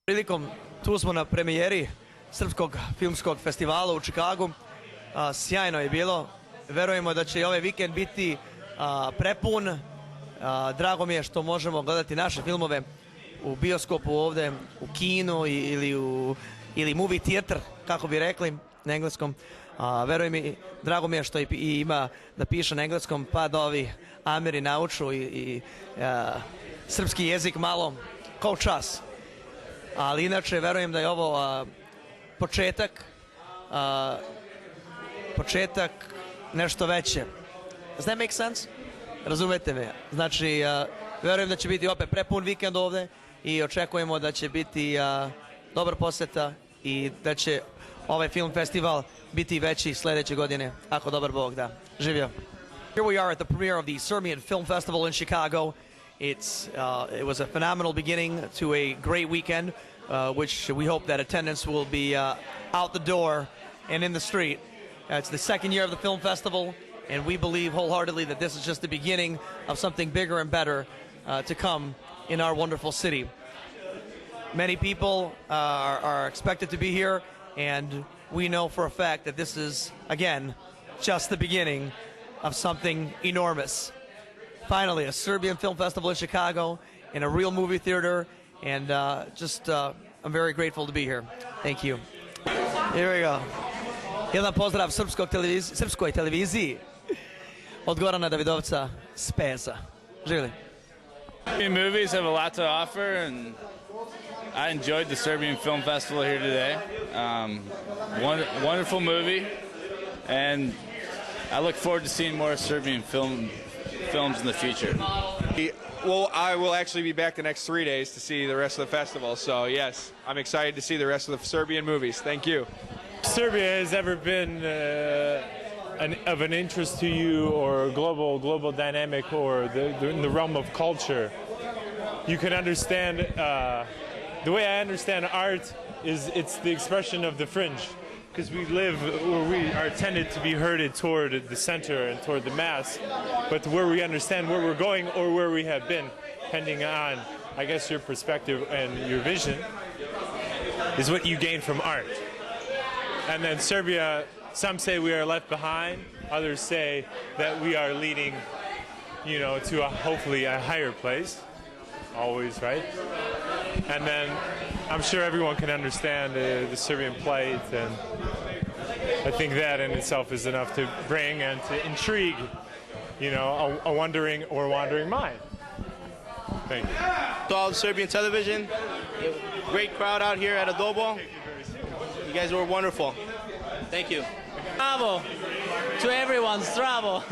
Prilikom, tu smo na premijeri Srpskog filmskog festivala u Čikagu. Sjajno je bilo. Verujemo da će i ovaj vikend biti prepun. Drago mi je što možemo gledati naše filmove u bioskopu ovde, u kinu ili movie theater, kako bi rekli na engleskom. Veruj mi, drago mi je što i ima da piše na engleskom, pa da ovi Ameri nauču i srpski jezik malo kao čas. Ali inače, verujem da je ovo početak nešto veće. Does that make sense? Razumete me? Znači, verujem da će biti opet prepun vikend ovde i očekujemo da će biti dobar poseta i da će ovaj film festival biti veći sledeće godine, ako dobar Bog da. Živio. Here we are at the premiere of the Serbian Film Festival in Chicago. It was a phenomenal beginning to a great weekend, which we hope that attendance will be out the door and in the street. It's the second year of the film festival, and we believe wholeheartedly that this is just the beginning of something bigger and better to come in our wonderful city. Many people are expected to be here, and we know for a fact that this is, again, just the beginning of something enormous. Finally, a Serbian Film Festival in Chicago, in a real movie theater, and I'm very grateful to be here. Thank you. Here we go. Jedan pozdrav srpskoj televiziji od Gorana Davidovca Speza. Živjeli. Movies have a lot to offer, and I enjoyed the Serbian Film Festival here today. Wonderful movie, and I look forward to seeing more Serbian films in the future. Well, I will actually be back the next 3 days to see the rest of the festival. So yes, I'm excited to see the rest of the Serbian movies. Thank you. Serbia has ever been of an interest to you, or global dynamic, or in the realm of culture? You can understand the way I understand art is it's the expression of the fringe, because we live where we are tended to be herded toward the center and toward the mass, but where we understand where we're going or where we have been, depending on, I guess, your perspective and your vision, is what you gain from art. And then Serbia, some say we are left behind, others say that we are leading, to hopefully a higher place, always, right? And then I'm sure everyone can understand the Serbian plight, and I think that in itself is enough to bring and to intrigue, a wondering or wandering mind. Thank you. To all the Serbian television, great crowd out here at Adobo. You guys were wonderful. Thank you. Bravo to everyone, zdravo.